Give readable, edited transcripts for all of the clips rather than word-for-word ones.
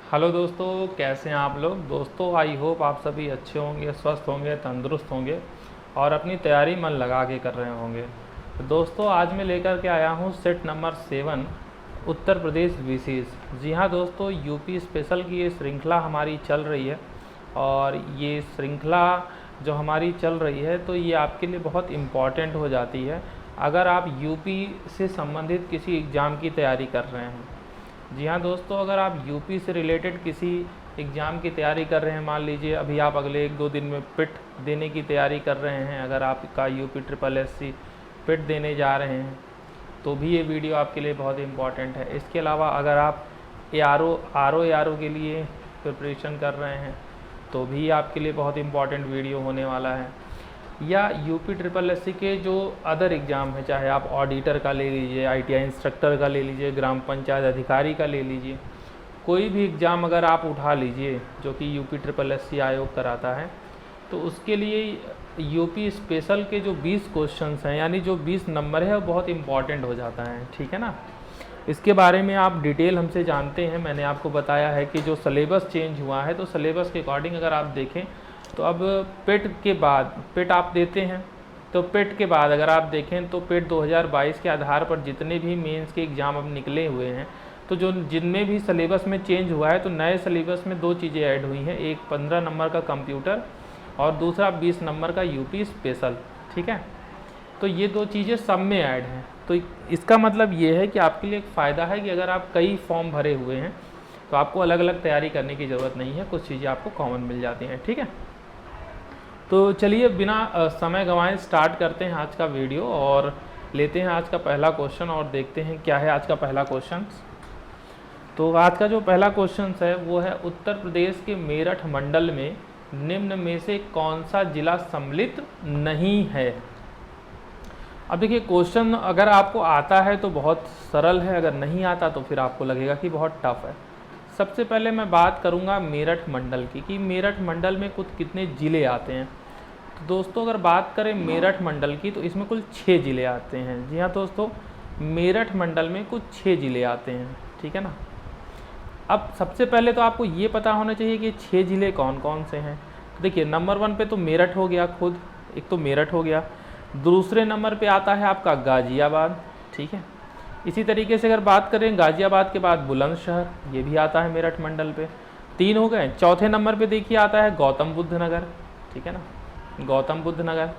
Hello दोस्तों, कैसे हैं आप लोग। दोस्तों आई होप आप सभी अच्छे होंगे, स्वस्थ होंगे, तंदुरुस्त होंगे और अपनी तैयारी मन लगा के कर रहे होंगे। तो दोस्तों आज मैं लेकर के आया हूँ सेट नंबर 7 उत्तर प्रदेश विशेष। जी हाँ दोस्तों, यूपी स्पेशल की ये श्रृंखला हमारी चल रही है और ये श्रृंखला जो हमारी चल रही है तो ये आपके लिए बहुत इम्पॉर्टेंट हो जाती है अगर आप यूपी से संबंधित किसी एग्ज़ाम की तैयारी कर रहे हैं। जी हाँ दोस्तों, अगर आप यूपी से रिलेटेड किसी एग्ज़ाम की तैयारी कर रहे हैं, मान लीजिए अभी आप अगले 1-2 दिन में पिट देने की तैयारी कर रहे हैं, अगर आपका यूपी SSS पिट देने जा रहे हैं तो भी ये वीडियो आपके लिए बहुत इम्पॉर्टेंट है। इसके अलावा अगर आप आर ओ के लिए प्रिपरेशन कर रहे हैं तो भी आपके लिए बहुत इम्पॉर्टेंट वीडियो होने वाला है। या यूपी SSS के जो अदर एग्ज़ाम है, चाहे आप ऑडिटर का ले लीजिए, ITI इंस्ट्रक्टर का ले लीजिए, ग्राम पंचायत अधिकारी का ले लीजिए, कोई भी एग्ज़ाम अगर आप उठा लीजिए जो कि यूपी SSS आयोग कराता है तो उसके लिए यूपी स्पेशल के जो 20 क्वेश्चंस हैं, यानी जो 20 नंबर है वो बहुत इम्पॉर्टेंट हो जाता है। ठीक है ना। इसके बारे में आप डिटेल हमसे जानते हैं। मैंने आपको बताया है कि जो सिलेबस चेंज हुआ है तो सिलेबस के अकॉर्डिंग अगर आप देखें तो अब पेट के बाद पेट आप देते हैं तो पेट के बाद अगर आप देखें तो पेट 2022 के आधार पर जितने भी मेंस के एग्ज़ाम अब निकले हुए हैं तो जो जिनमें भी सिलेबस में चेंज हुआ है तो नए सिलेबस में 2 चीज़ें ऐड हुई हैं, एक 15 नंबर का कंप्यूटर और दूसरा 20 नंबर का यूपी स्पेशल। ठीक है, तो ये 2 चीज़ें सब में ऐड हैं। तो इसका मतलब ये है कि आपके लिए एक फ़ायदा है कि अगर आप कई फॉर्म भरे हुए हैं तो आपको अलग अलग तैयारी करने की ज़रूरत नहीं है, कुछ चीज़ें आपको कॉमन मिल जाती हैं। ठीक है, तो चलिए बिना समय गंवाए स्टार्ट करते हैं आज का वीडियो और लेते हैं आज का पहला क्वेश्चन और देखते हैं क्या है आज का पहला क्वेश्चन। तो आज का जो पहला क्वेश्चन है वो है, उत्तर प्रदेश के मेरठ मंडल में निम्न में से कौन सा जिला सम्मिलित नहीं है। अब देखिए, क्वेश्चन अगर आपको आता है तो बहुत सरल है, अगर नहीं आता तो फिर आपको लगेगा कि बहुत टफ है। सबसे पहले मैं बात करूंगा मेरठ मंडल की कि मेरठ मंडल में कुछ कितने ज़िले आते हैं। तो दोस्तों अगर बात करें मेरठ मंडल की तो इसमें कुल 6 ज़िले आते हैं। जी हाँ दोस्तों, मेरठ मंडल में कुछ 6 ज़िले आते हैं। ठीक है ना। अब सबसे पहले तो आपको ये पता होना चाहिए कि 6 ज़िले कौन कौन से हैं। तो देखिए, नंबर 1 पे तो मेरठ हो गया, खुद एक तो मेरठ हो गया। दूसरे नंबर पे आता है आपका गाज़ियाबाद। ठीक है, इसी तरीके से अगर बात करें गाज़ियाबाद के बाद बुलंदशहर, ये भी आता है मेरठ मंडल पे। 3 हो गए। चौथे नंबर पे देखिए आता है गौतम बुद्ध नगर। ठीक है ना, गौतम बुद्ध नगर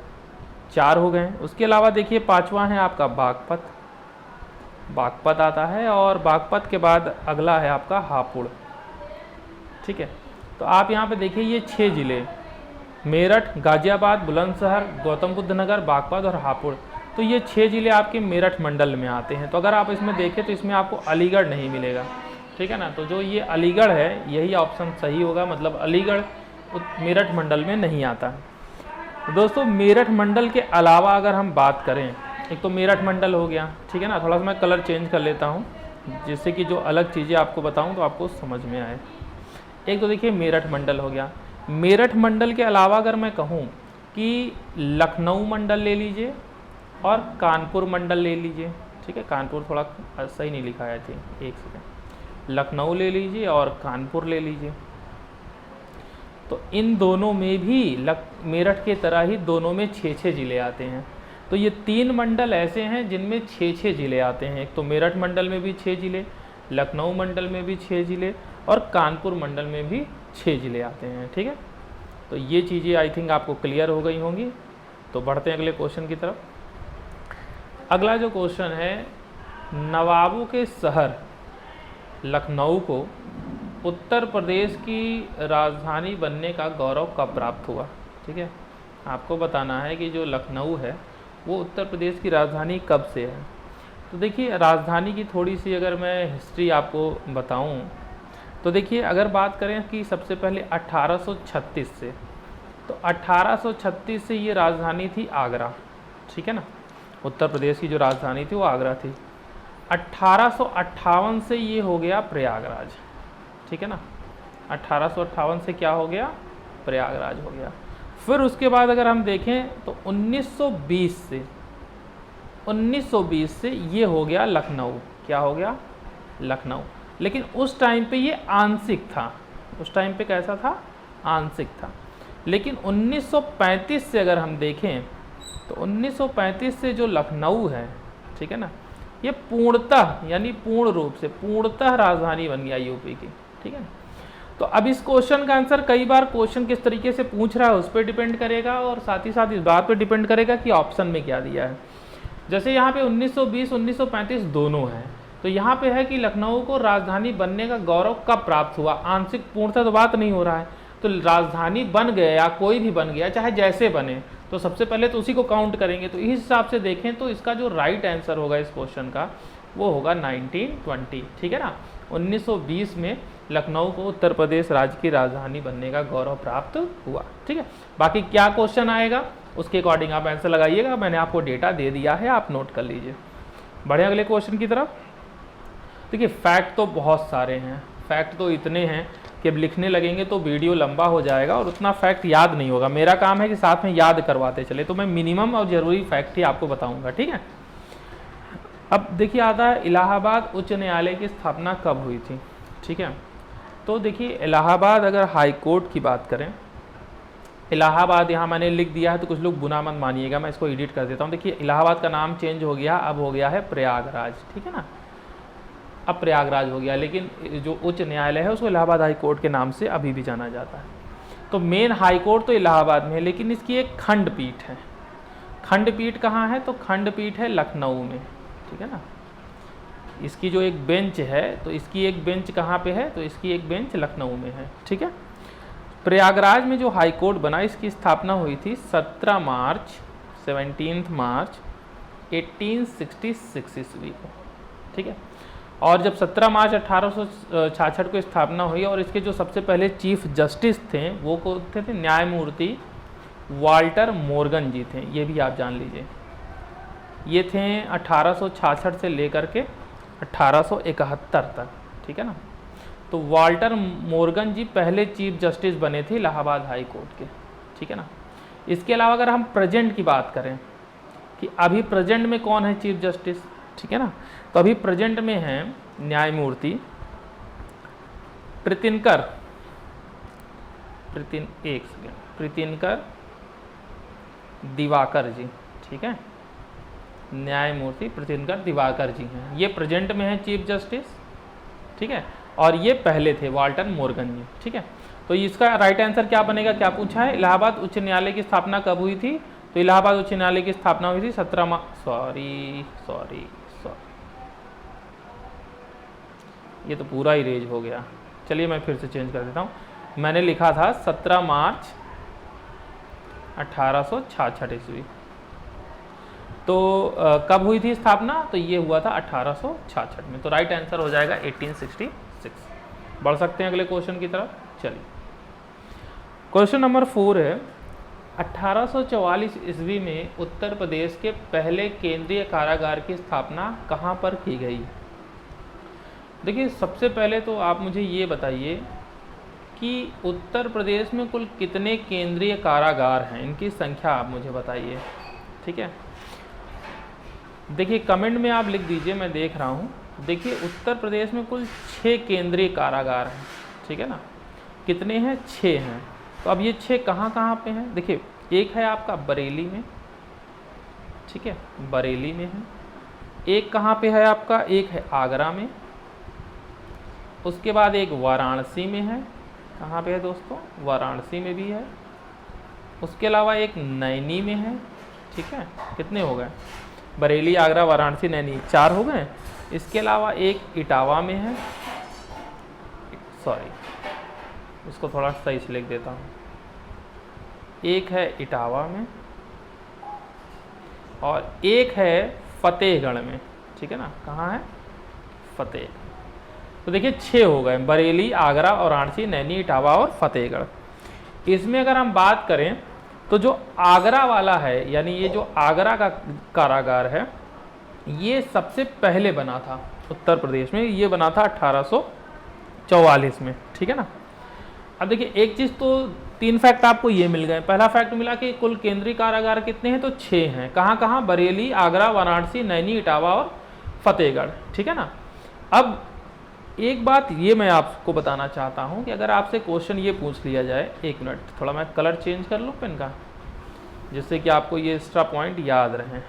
4 हो गए। उसके अलावा देखिए 5वां है आपका बागपत, बागपत आता है और बागपत के बाद अगला है आपका हापुड़। ठीक है, तो आप यहाँ पे देखिए ये 6 ज़िले मेरठ, गाज़ियाबाद, बुलंदशहर, गौतम बुद्ध नगर, बागपत और हापुड़, तो ये 6 ज़िले आपके मेरठ मंडल में आते हैं। तो अगर आप इसमें देखें तो इसमें आपको अलीगढ़ नहीं मिलेगा। ठीक है ना, तो जो ये अलीगढ़ है यही ऑप्शन सही होगा, मतलब अलीगढ़ मेरठ मंडल में नहीं आता है। तो दोस्तों मेरठ मंडल के अलावा अगर हम बात करें, एक तो मेरठ मंडल हो गया। ठीक है ना, थोड़ा सा मैं कलर चेंज कर लेता हूँ जिससे कि जो अलग चीज़ें आपको बताऊँ तो आपको समझ में आए। एक तो देखिए मेरठ मंडल हो गया। मेरठ मंडल के अलावा अगर मैं कहूँ कि लखनऊ मंडल ले लीजिए और कानपुर मंडल ले लीजिए। ठीक है, कानपुर थोड़ा सही नहीं लिखा है थी, एक सेकेंड। लखनऊ ले लीजिए और कानपुर ले लीजिए। तो इन दोनों में भी मेरठ के तरह ही दोनों में 6-6 ज़िले आते हैं। तो ये 3 मंडल ऐसे हैं जिनमें 6-6 ज़िले आते हैं। एक तो मेरठ मंडल में भी 6 ज़िले, लखनऊ मंडल में भी 6 ज़िले और कानपुर मंडल में भी 6 ज़िले आते हैं। ठीक है, तो ये चीज़ें आई थिंक आपको क्लियर हो गई होंगी। तो बढ़ते हैं अगले क्वेश्चन की तरफ। अगला जो क्वेश्चन है, नवाबों के शहर लखनऊ को उत्तर प्रदेश की राजधानी बनने का गौरव कब प्राप्त हुआ। ठीक है, आपको बताना है कि जो लखनऊ है वो उत्तर प्रदेश की राजधानी कब से है। तो देखिए, राजधानी की थोड़ी सी अगर मैं हिस्ट्री आपको बताऊं तो देखिए, अगर बात करें कि सबसे पहले 1836 से, तो 1836 से ये राजधानी थी आगरा। ठीक है ना, उत्तर प्रदेश की जो राजधानी थी वो आगरा थी। 1858 से ये हो गया प्रयागराज। ठीक है ना, 1858 से क्या हो गया, प्रयागराज हो गया। फिर उसके बाद अगर हम देखें तो 1920 से ये हो गया लखनऊ। क्या हो गया, लखनऊ। लेकिन उस टाइम पे ये आंशिक था, उस टाइम पे कैसा था, आंशिक था। लेकिन 1935 से अगर हम देखें तो 1935 से जो लखनऊ है, ठीक है ना, ये पूर्णतः यानी पूर्ण रूप से पूर्णतः राजधानी बन गया यूपी की, ठीक है ना। तो अब इस क्वेश्चन का आंसर कई बार क्वेश्चन किस तरीके से पूछ रहा है उस पर डिपेंड करेगा, और साथ ही साथ इस बात पर डिपेंड करेगा कि ऑप्शन में क्या दिया है। जैसे यहाँ पे 1920 1935 दोनों हैं, तो यहाँ पे है कि लखनऊ को राजधानी बनने का गौरव कब प्राप्त हुआ, आंशिक पूर्णतः तो बात नहीं हो रहा है, तो राजधानी बन गया या कोई भी बन गया चाहे जैसे बने, तो सबसे पहले तो उसी को काउंट करेंगे। तो इस हिसाब से देखें तो इसका जो राइट आंसर होगा इस क्वेश्चन का वो होगा 1920, ठीक है ना। 1920 में लखनऊ को उत्तर प्रदेश राज्य की राजधानी बनने का गौरव प्राप्त हुआ, ठीक है। बाकी क्या क्वेश्चन आएगा उसके अकॉर्डिंग आप आंसर लगाइएगा, मैंने आपको डेटा दे दिया है, आप नोट कर लीजिए। बढ़े अगले क्वेश्चन की तरफ। देखिए फैक्ट तो बहुत सारे हैं, फैक्ट तो इतने हैं कि अब लिखने लगेंगे तो वीडियो लंबा हो जाएगा और उतना फैक्ट याद नहीं होगा। मेरा काम है कि साथ में याद करवाते चले, तो मैं मिनिमम और ज़रूरी फैक्ट ही आपको बताऊंगा, ठीक है। अब देखिए आता है इलाहाबाद उच्च न्यायालय की स्थापना कब हुई थी, ठीक है। तो देखिए इलाहाबाद अगर हाई कोर्ट की बात करें, इलाहाबाद यहाँ मैंने लिख दिया है तो कुछ लोग बुरा मत मानिएगा, मैं इसको एडिट कर देता हूँ। देखिए इलाहाबाद का नाम चेंज हो गया, अब हो गया है प्रयागराज, ठीक है ना, अब प्रयागराज हो गया, लेकिन जो उच्च न्यायालय है उसको इलाहाबाद हाई कोर्ट के नाम से अभी भी जाना जाता है। तो मेन हाई कोर्ट तो इलाहाबाद में है, लेकिन इसकी एक खंडपीठ है। खंडपीठ कहाँ है, तो खंडपीठ है लखनऊ में, ठीक है ना। इसकी जो एक बेंच है, तो इसकी एक बेंच कहाँ पे है, तो इसकी एक बेंच लखनऊ में है, ठीक है। प्रयागराज में जो हाई कोर्ट बना इसकी स्थापना हुई थी 17 मार्च 1866 ईस्वी को, ठीक है। और जब 17 मार्च 1866 को स्थापना हुई, और इसके जो सबसे पहले चीफ जस्टिस थे वो कौन थे, न्यायमूर्ति वाल्टर मोर्गन जी थे, ये भी आप जान लीजिए। ये थे 1866 से लेकर के 1871 तक, ठीक है ना। तो वाल्टर मोर्गन जी पहले चीफ जस्टिस बने थे इलाहाबाद हाई कोर्ट के, ठीक है ना। इसके अलावा अगर हम प्रेजेंट की बात करें कि अभी प्रेजेंट में कौन है चीफ जस्टिस, ठीक है ना, तो अभी प्रेजेंट में है न्यायमूर्ति प्रीतिनकर दिवाकर जी, ठीक है। न्यायमूर्ति प्रीतिनकर दिवाकर जी हैं, ये प्रेजेंट में है चीफ जस्टिस, ठीक है। और ये पहले थे वाल्टर मोर्गन जी, ठीक है। तो इसका राइट आंसर क्या बनेगा, क्या पूछा है, इलाहाबाद उच्च न्यायालय की स्थापना कब हुई थी, तो इलाहाबाद उच्च न्यायालय की स्थापना हुई थी 17 ये तो पूरा ही रेज हो गया, चलिए मैं फिर से चेंज कर देता हूँ। मैंने लिखा था 17 मार्च 1866 ईस्वी, तो कब हुई थी स्थापना, तो ये हुआ था 1866 में, तो राइट आंसर हो जाएगा 1866। बढ़ सकते हैं अगले क्वेश्चन की तरफ, चलिए। क्वेश्चन नंबर 4 है 1844 ईस्वी में उत्तर प्रदेश के पहले केंद्रीय कारागार की स्थापना कहाँ पर की गई। देखिए सबसे पहले तो आप मुझे ये बताइए कि उत्तर प्रदेश में कुल कितने केंद्रीय कारागार हैं, इनकी संख्या आप मुझे बताइए, ठीक है। देखिए कमेंट में आप लिख दीजिए, मैं देख रहा हूँ। देखिए उत्तर प्रदेश में कुल 6 केंद्रीय कारागार हैं, ठीक है ना। कितने हैं, 6 हैं। तो अब ये 6 कहाँ कहाँ पे हैं, देखिए एक है आपका बरेली में, ठीक है, बरेली में है। एक कहाँ पे है आपका, एक है आगरा में, उसके बाद एक वाराणसी में है। कहाँ पे है दोस्तों, वाराणसी में भी है। उसके अलावा एक नैनी में है, ठीक है। कितने हो गए, बरेली, आगरा, वाराणसी, नैनी, 4 हो गए। इसके अलावा एक इटावा में है, सॉरी इसको थोड़ा सही से लिख देता हूँ, एक है इटावा में और एक है फतेहगढ़ में, ठीक है ना। कहाँ है, फतेह। तो देखिए 6 हो गए, बरेली, आगरा, वाराणसी, नैनी, इटावा और फतेहगढ़। इसमें अगर हम बात करें तो जो आगरा वाला है, यानी ये जो आगरा का कारागार है, ये सबसे पहले बना था उत्तर प्रदेश में, ये बना था 1844 में, ठीक है ना। अब देखिए एक चीज़ तो 3 फैक्ट आपको ये मिल गए। पहला फैक्ट मिला कि कुल केंद्रीय कारागार कितने हैं, तो 6 हैं। कहाँ कहाँ, बरेली, आगरा, वाराणसी, नैनी, इटावा और फतेहगढ़, ठीक है ना। अब एक बात ये मैं आपको बताना चाहता हूँ कि अगर आपसे क्वेश्चन ये पूछ लिया जाए, एक मिनट थोड़ा मैं कलर चेंज कर लूँ पेन का, जिससे कि आपको ये एक्स्ट्रा पॉइंट याद रहें,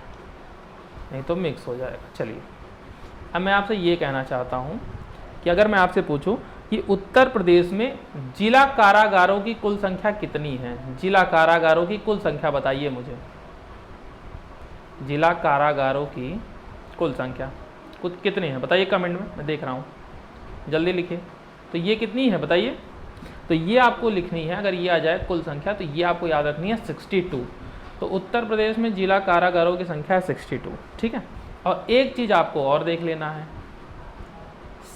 नहीं तो मिक्स हो जाएगा। चलिए अब मैं आपसे ये कहना चाहता हूँ कि अगर मैं आपसे पूछूं कि उत्तर प्रदेश में जिला कारागारों की कुल संख्या कितनी है, जिला कारागारों की कुल संख्या बताइए मुझे, जिला कारागारों की कुल संख्या कुछ कितनी है बताइए कमेंट में, मैं देख रहा हूँ, जल्दी लिखिए। तो ये कितनी है बताइए, तो ये आपको लिखनी है, अगर ये आ जाए कुल संख्या तो ये आपको याद रखनी है 62। तो उत्तर प्रदेश में जिला कारागारों की संख्या है 62, ठीक है। और एक चीज़ आपको और देख लेना है,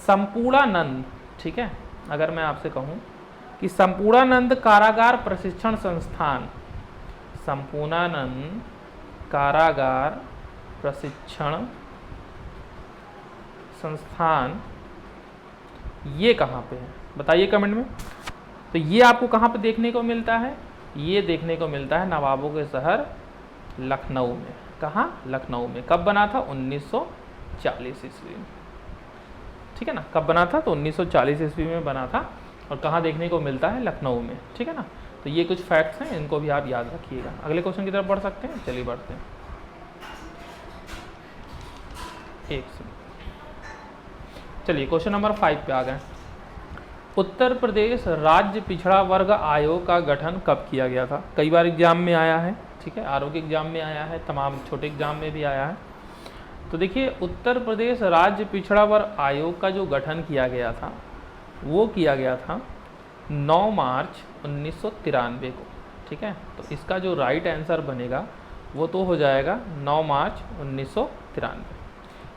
संपूर्णानंद, ठीक है, अगर मैं आपसे कहूँ कि संपूर्णानंद कारागार प्रशिक्षण संस्थान, संपूर्णानंद कारागार प्रशिक्षण संस्थान ये कहाँ पे है बताइए कमेंट में। तो ये आपको कहाँ पे देखने को मिलता है, ये देखने को मिलता है नवाबों के शहर लखनऊ में। कहाँ? लखनऊ में। कब बना था? 1940 ईस्वी में, ठीक है ना। कब बना था? तो 1940 ईस्वी में बना था। और कहाँ देखने को मिलता है? लखनऊ में, ठीक है ना। तो ये कुछ फैक्ट्स हैं, इनको भी आप याद रखिएगा। अगले क्वेश्चन की तरफ बढ़ सकते हैं, चलिए बढ़ते हैं। एक सेकंड, चलिए क्वेश्चन नंबर 5 पे आ गए। उत्तर प्रदेश राज्य पिछड़ा वर्ग आयोग का गठन कब किया गया था? कई बार एग्जाम में आया है, ठीक है, आरोग्य एग्जाम में आया है, तमाम छोटे एग्जाम में भी आया है। तो देखिए, उत्तर प्रदेश राज्य पिछड़ा वर्ग आयोग का जो गठन किया गया था वो किया गया था 9 मार्च 1993 को, ठीक है। तो इसका जो राइट आंसर बनेगा वो तो हो जाएगा 9 मार्च 1993।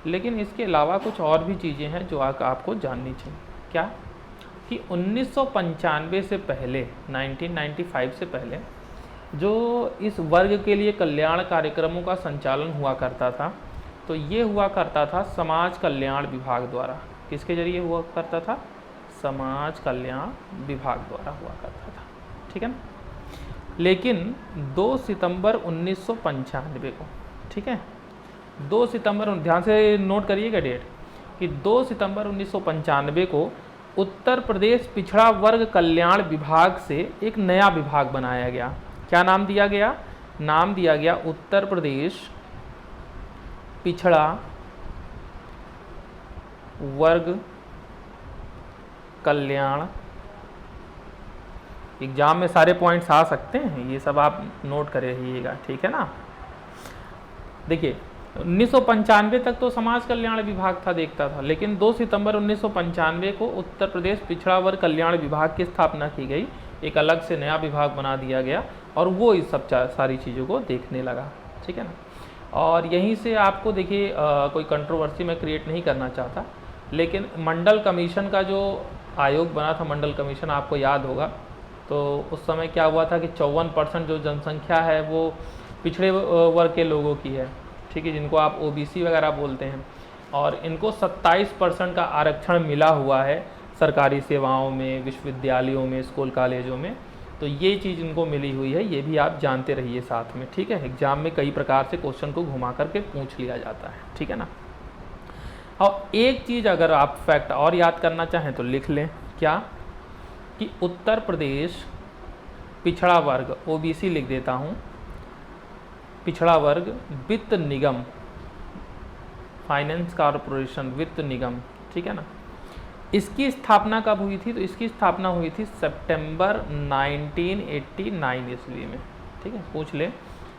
लेकिन इसके अलावा कुछ और भी चीज़ें हैं जो आपको जाननी चाहिए। क्या? कि 1995 से पहले, 1995 से पहले जो इस वर्ग के लिए कल्याण कार्यक्रमों का संचालन हुआ करता था, तो ये हुआ करता था समाज कल्याण विभाग द्वारा। किसके जरिए हुआ करता था? समाज कल्याण विभाग द्वारा हुआ करता था, ठीक है ना। लेकिन 2 सितंबर 1995 को, ठीक है, 2 सितंबर, ध्यान से नोट करिएगा डेट, कि 2 सितंबर 1995 को उत्तर प्रदेश पिछड़ा वर्ग कल्याण विभाग से एक नया विभाग बनाया गया। क्या नाम दिया गया? नाम दिया गया उत्तर प्रदेश पिछड़ा वर्ग कल्याण। एग्जाम में सारे पॉइंट्स आ सकते हैं, ये सब आप नोट कर रहिएगा, ठीक है ना। देखिए, 1995 तक तो समाज कल्याण विभाग था, देखता था, लेकिन 2 सितंबर 1995 को उत्तर प्रदेश पिछड़ा वर्ग कल्याण विभाग की स्थापना की गई। एक अलग से नया विभाग बना दिया गया और वो इस सब सारी चीज़ों को देखने लगा, ठीक है ना। और यहीं से आपको देखिए, कोई कंट्रोवर्सी मैं क्रिएट नहीं करना चाहता, लेकिन मंडल कमीशन का जो आयोग बना था, मंडल कमीशन, आपको याद होगा, तो उस समय क्या हुआ था कि 54% जो जनसंख्या है वो पिछड़े वर्ग के लोगों की है, ठीक है, जिनको आप ओबीसी वगैरह बोलते हैं। और इनको 27% का आरक्षण मिला हुआ है सरकारी सेवाओं में, विश्वविद्यालयों में, स्कूल कॉलेजों में। तो ये चीज़ इनको मिली हुई है, ये भी आप जानते रहिए साथ में, ठीक है। एग्जाम में कई प्रकार से क्वेश्चन को घुमा करके पूछ लिया जाता है, ठीक है ना। और एक चीज़ अगर आप फैक्ट और याद करना चाहें तो लिख लें, क्या? कि उत्तर प्रदेश पिछड़ा वर्ग, ओबीसी लिख देता हूँ, पिछड़ा वर्ग वित्त निगम, फाइनेंस कॉरपोरेशन वित्त निगम, ठीक है ना, इसकी स्थापना कब हुई थी? तो इसकी स्थापना हुई थी सितंबर 1989 ईस्वी में, ठीक है। पूछ ले,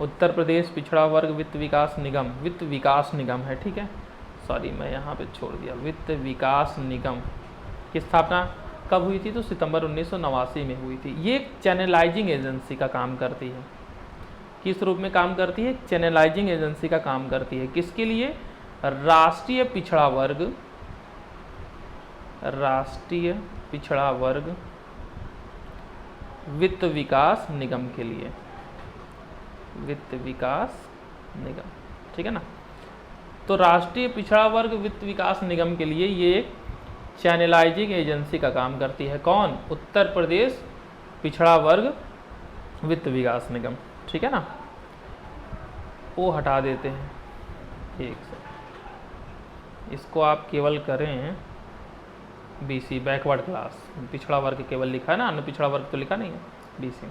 उत्तर प्रदेश पिछड़ा वर्ग वित्त विकास निगम, वित्त विकास निगम है, ठीक है, सॉरी मैं यहाँ पे छोड़ दिया, वित्त विकास निगम की स्थापना कब हुई थी? तो सितंबर 1989 में हुई थी। ये एक चैनलाइजिंग एजेंसी का काम करती है। किस रूप में काम करती है? चैनलाइजिंग एजेंसी का काम करती है। किसके लिए? राष्ट्रीय पिछड़ा वर्ग, राष्ट्रीय पिछड़ा वर्ग वित्त विकास निगम के लिए, वित्त विकास निगम, ठीक है ना। तो राष्ट्रीय पिछड़ा वर्ग वित्त विकास निगम के लिए ये एक चैनलाइजिंग एजेंसी का काम करती है। कौन? उत्तर प्रदेश पिछड़ा वर्ग वित्त विकास निगम, ठीक है ना। वो हटा देते हैं, एक से इसको आप केवल करें BC बैकवर्ड क्लास, पिछड़ा वर्ग केवल लिखा है ना, अन्य पिछड़ा वर्ग तो लिखा नहीं है, BC,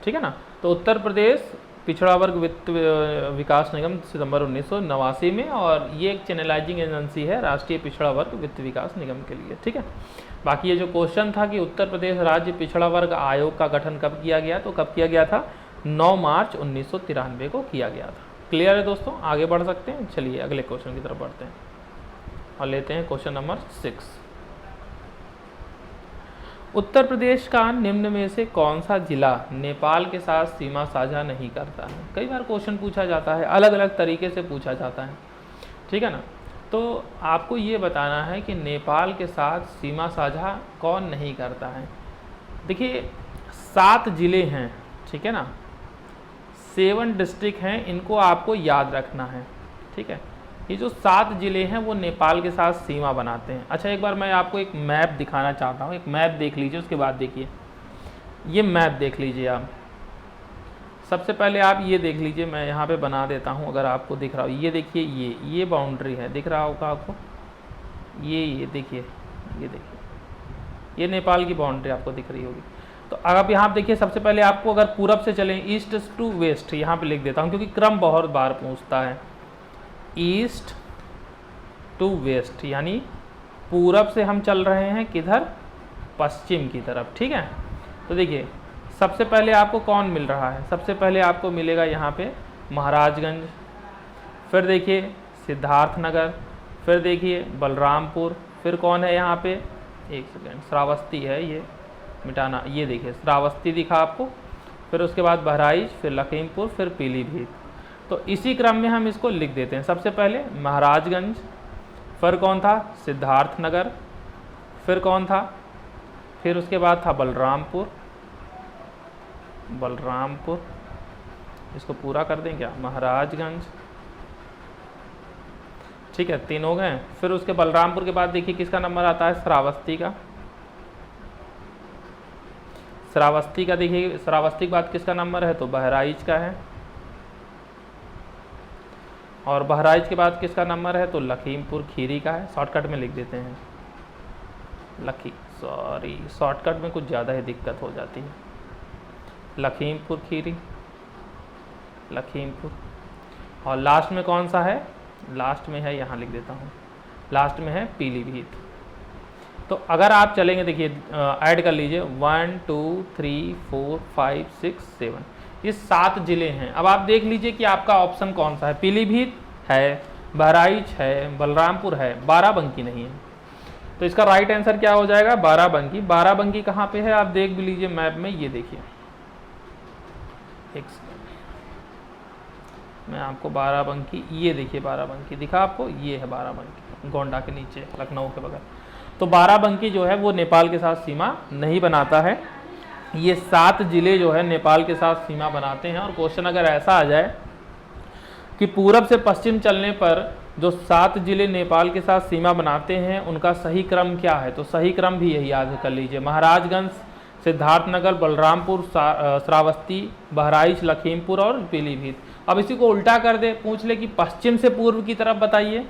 ठीक है ना। तो उत्तर प्रदेश पिछड़ा वर्ग वित्त विकास निगम सितंबर 1989 में, और ये एक चैनलाइजिंग एजेंसी है राष्ट्रीय पिछड़ा वर्ग वित्त विकास निगम के लिए, ठीक है। बाकी ये जो क्वेश्चन था कि उत्तर प्रदेश राज्य पिछड़ा वर्ग आयोग का गठन कब किया गया, तो कब किया गया था, 9 मार्च 1993 को किया गया था। क्लियर है दोस्तों, आगे बढ़ सकते हैं। चलिए अगले क्वेश्चन की तरफ बढ़ते हैं और लेते हैं क्वेश्चन नंबर 6। उत्तर प्रदेश का निम्न में से कौन सा जिला नेपाल के साथ सीमा साझा नहीं करता है। कई बार क्वेश्चन पूछा जाता है, अलग अलग तरीके से पूछा जाता है, ठीक है ना। तो आपको ये बताना है कि नेपाल के साथ सीमा साझा कौन नहीं करता है। देखिए 7 जिले हैं, ठीक है ना, 7 डिस्ट्रिक्ट हैं, इनको आपको याद रखना है, ठीक है। ये जो 7 जिले हैं वो नेपाल के साथ सीमा बनाते हैं। अच्छा, एक बार मैं आपको एक मैप दिखाना चाहता हूँ, एक मैप देख लीजिए, उसके बाद देखिए ये मैप देख लीजिए आप। सबसे पहले आप ये देख लीजिए, मैं यहाँ पे बना देता हूँ अगर आपको दिख रहा हो। ये देखिए, ये बाउंड्री है, दिख रहा होगा आपको, ये देखिए, ये देखिए, ये नेपाल की बाउंड्री आपको दिख रही होगी। तो अब यहाँ देखिए, सबसे पहले आपको अगर पूरब से चलें, ईस्ट टू वेस्ट, यहाँ पे लिख देता हूँ क्योंकि क्रम बहुत बार पूछता है। ईस्ट टू वेस्ट यानी पूरब से हम चल रहे हैं किधर, पश्चिम की तरफ, ठीक है। तो देखिए सबसे पहले आपको कौन मिल रहा है, सबसे पहले आपको मिलेगा यहाँ पे महाराजगंज, फिर देखिए सिद्धार्थनगर, फिर देखिए बलरामपुर, फिर कौन है यहाँ पे, एक सेकेंड, श्रावस्ती है, ये मिटाना, ये देखिए श्रावस्ती दिखा आपको, फिर उसके बाद बहराइच, फिर लखीमपुर, फिर पीलीभीत। तो इसी क्रम में हम इसको लिख देते हैं। सबसे पहले महाराजगंज, फिर कौन था, सिद्धार्थनगर, फिर कौन था, फिर उसके बाद था बलरामपुर, इसको पूरा कर दें क्या, महाराजगंज, ठीक है, 3 हो गए। फिर उसके बलरामपुर के बाद देखिए किसका नंबर आता है, श्रावस्ती का, देखिए श्रावस्ती के बाद किसका नंबर है, तो बहराइच का है, और बहराइच के बाद किसका नंबर है, तो लखीमपुर खीरी का है। शॉर्टकट में लिख देते हैं शॉर्टकट में कुछ ज़्यादा ही दिक्कत हो जाती है। लखीमपुर खीरी, लखीमपुर, और लास्ट में कौन सा है, लास्ट में है, यहाँ लिख देता हूँ, लास्ट में है पीलीभीत। तो अगर आप चलेंगे, देखिए ऐड कर लीजिए, 1 2 3 4 5 6 7, ये 7 जिले हैं। अब आप देख लीजिए कि आपका ऑप्शन कौन सा है, पीलीभीत है, बहराइच है, बलरामपुर है, बाराबंकी नहीं है। तो इसका राइट आंसर क्या हो जाएगा, बाराबंकी। बाराबंकी कहाँ पे है आप देख भी लीजिए मैप में, ये देखिए, एक मैं आपको बाराबंकी, ये देखिए बाराबंकी दिखा आपको, ये है बाराबंकी, गोंडा के नीचे, लखनऊ के बगल। तो बाराबंकी जो है वो नेपाल के साथ सीमा नहीं बनाता है। ये 7 जिले जो है नेपाल के साथ सीमा बनाते हैं। और क्वेश्चन अगर ऐसा आ जाए कि पूरब से पश्चिम चलने पर जो 7 जिले नेपाल के साथ सीमा बनाते हैं उनका सही क्रम क्या है, तो सही क्रम भी यही याद कर लीजिए, महाराजगंज, सिद्धार्थनगर, बलरामपुर, श्रावस्ती, बहराइच, लखीमपुर और पीलीभीत। अब इसी को उल्टा कर दे, पूछ ले कि पश्चिम से पूर्व की तरफ बताइए,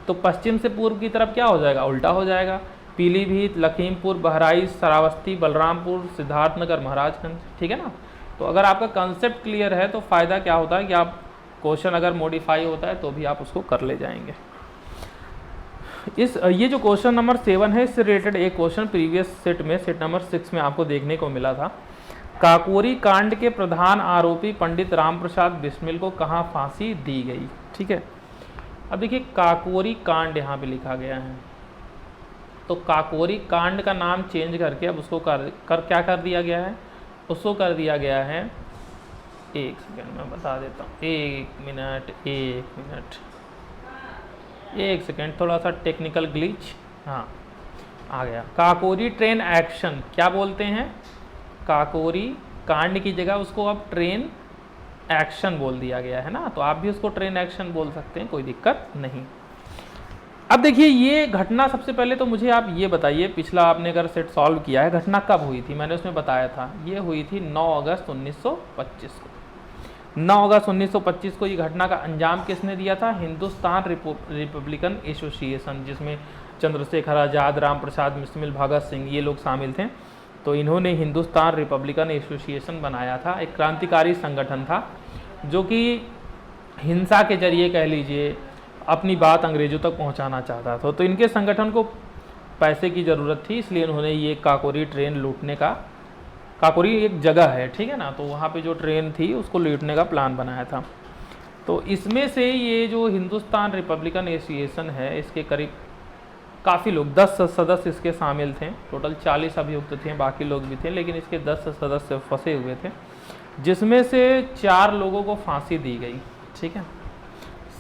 तो पश्चिम से पूर्व की तरफ क्या हो जाएगा, उल्टा हो जाएगा, पीलीभीत, लखीमपुर, बहराइच, श्रावस्ती, बलरामपुर, सिद्धार्थनगर, महाराजगंज, ठीक है ना। तो अगर आपका कंसेप्ट क्लियर है तो फ़ायदा क्या होता है कि आप क्वेश्चन अगर मॉडिफाई होता है तो भी आप उसको कर ले जाएंगे। ये जो क्वेश्चन नंबर 7 है, इससे रिलेटेड एक क्वेश्चन प्रीवियस सेट में, सेट नंबर 6 में आपको देखने को मिला था। काकोरी कांड के प्रधान आरोपी पंडित राम प्रसाद बिस्मिल को कहाँ फांसी दी गई, ठीक है। अब देखिए काकोरी कांड यहाँ पे लिखा गया है, तो काकोरी कांड का नाम चेंज करके अब उसको क्या कर दिया गया है, उसको कर दिया गया है, एक सेकेंड मैं बता देता हूँ, एक मिनट, थोड़ा सा टेक्निकल ग्लिच, हाँ आ गया। काकोरी ट्रेन एक्शन क्या बोलते हैं, काकोरी कांड की जगह उसको अब ट्रेन एक्शन बोल दिया गया है ना, तो आप भी उसको ट्रेन एक्शन बोल सकते हैं, कोई दिक्कत नहीं। अब देखिए ये घटना, सबसे पहले तो मुझे आप ये बताइए, पिछला आपने अगर सेट सॉल्व किया है, घटना कब हुई थी, मैंने उसमें बताया था, ये हुई थी 9 अगस्त 1925 को। 9 अगस्त 1925 को ये घटना का अंजाम किसने दिया था, हिंदुस्तान रिपब्लिकन एसोसिएशन, जिसमें चंद्रशेखर आज़ाद, राम प्रसाद बिस्मिल, भगत सिंह, ये लोग शामिल थे। तो इन्होंने हिंदुस्तान रिपब्लिकन एसोसिएशन बनाया था। एक क्रांतिकारी संगठन था जो कि हिंसा के जरिए कह लीजिए अपनी बात अंग्रेज़ों तक पहुंचाना चाहता था। तो इनके संगठन को पैसे की ज़रूरत थी, इसलिए उन्होंने ये काकोरी ट्रेन लूटने का, काकोरी एक जगह है, ठीक है ना, तो वहाँ पे जो ट्रेन थी उसको लूटने का प्लान बनाया था। तो इसमें से ये जो हिंदुस्तान रिपब्लिकन एसोसिएशन है, इसके करीब काफ़ी लोग 10 सदस्य इसके शामिल थे। टोटल 40 अभियुक्त थे, बाकी लोग भी थे, लेकिन इसके 10 सदस्य फंसे हुए थे, जिसमें से 4 लोगों को फांसी दी गई, ठीक है।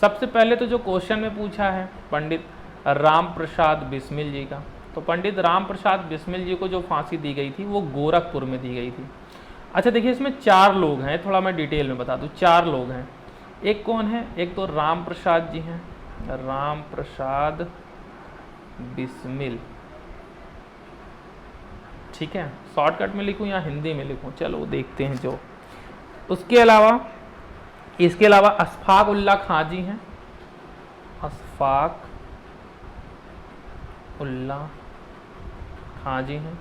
सबसे पहले तो जो क्वेश्चन में पूछा है पंडित राम प्रसाद बिस्मिल जी का, तो पंडित राम प्रसाद बिस्मिल जी को जो फांसी दी गई थी वो गोरखपुर में दी गई थी। अच्छा देखिए, इसमें 4 लोग हैं, थोड़ा मैं डिटेल में बता दूं। 4 लोग हैं। एक कौन है? एक तो राम प्रसाद जी हैं, राम प्रसाद बिस्मिल, ठीक है। शॉर्टकट में लिखूं या हिंदी में लिखूं, चलो देखते हैं जो। उसके अलावा इसके अलावा अशफाक उल्ला खां जी हैं, अशफाक उल्ला खां जी हैं।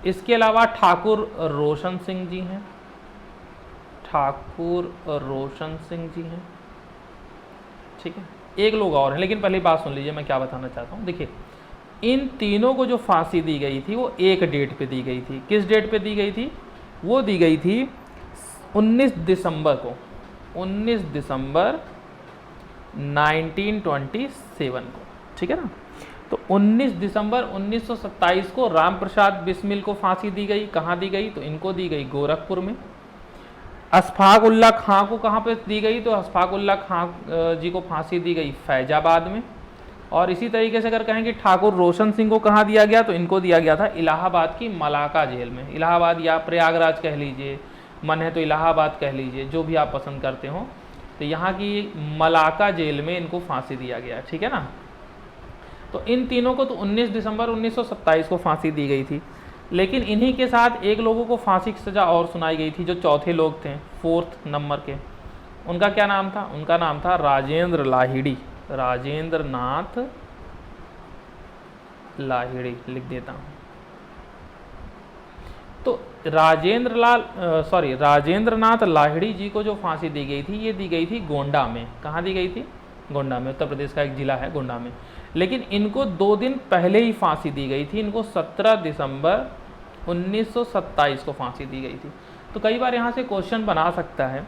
इसके अलावा ठाकुर रोशन सिंह जी हैं, ठाकुर रोशन सिंह जी हैं, ठीक है। एक लोग और हैं, लेकिन पहले बात सुन लीजिए मैं क्या बताना चाहता हूँ। देखिए, इन तीनों को जो फांसी दी गई थी वो एक डेट पे दी गई थी। किस डेट पे दी गई थी? वो दी गई थी 19 दिसंबर को, 19 दिसंबर 1927 को, ठीक है ना। तो 19 दिसंबर 1927 को राम प्रसाद बिस्मिल को फांसी दी गई। कहाँ दी गई? तो इनको दी गई गोरखपुर में। अशफाक उल्ला खां को कहाँ पे दी गई? तो अशफाक उल्ला खां जी को फांसी दी गई फैजाबाद में। और इसी तरीके से अगर कहें कि ठाकुर रोशन सिंह को कहाँ दिया गया, तो इनको दिया गया था इलाहाबाद की मलाका जेल में। इलाहाबाद या प्रयागराज कह लीजिए, मन है तो इलाहाबाद कह लीजिए, जो भी आप पसंद करते हो। तो यहाँ की मलाका जेल में इनको फांसी दिया गया, ठीक है ना। तो इन तीनों को तो 19 दिसंबर 1927 को फांसी दी गई थी, लेकिन इन्हीं के साथ एक लोगों को फांसी की सज़ा और सुनाई गई थी, जो चौथे लोग थे, 4th नंबर के। उनका क्या नाम था? उनका नाम था राजेंद्र लाहिड़ी, राजेंद्र नाथ लाहिड़ी, लिख देता हूँ। तो राजेंद्र नाथ लाहिड़ी जी को जो फांसी दी गई थी, ये दी गई थी गोंडा में। कहाँ दी गई थी? गोंडा में, उत्तर प्रदेश का एक जिला है गोंडा में। लेकिन इनको 2 दिन पहले ही फांसी दी गई थी। इनको 17 दिसंबर 1927 को फांसी दी गई थी। तो कई बार यहाँ से क्वेश्चन बना सकता है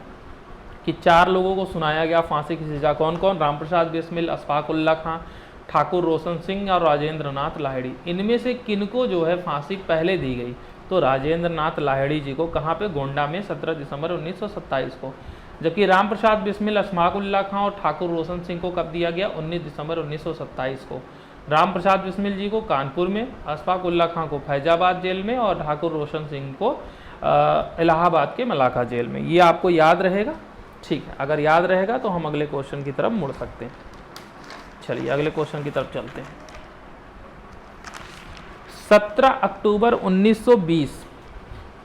कि 4 लोगों को सुनाया गया फांसी की सजा, कौन कौन? राम प्रसाद बिस्मिल, अशफाक उल्ला खां, ठाकुर रोशन सिंह और राजेंद्र नाथ लाहिड़ी। इनमें से किनको जो है फांसी पहले दी गई? तो राजेंद्र नाथ लाहिड़ी जी को कहाँ पे? गोंडा में 17 दिसंबर 1927 को। जबकि राम प्रसाद बिस्मिल, अशफाक उल्ला खां और ठाकुर रोशन सिंह को कब दिया गया? 19 दिसंबर 1927 को। राम प्रसाद बिस्मिल जी को कानपुर में, अशफाक उल्ला खां को फैजाबाद जेल में और ठाकुर रोशन सिंह को इलाहाबाद के मलाका जेल में। ये आपको याद रहेगा, ठीक है। अगर याद रहेगा तो हम अगले क्वेश्चन की तरफ मुड़ सकते हैं। चलिए अगले क्वेश्चन की तरफ चलते हैं। 17 अक्टूबर 1920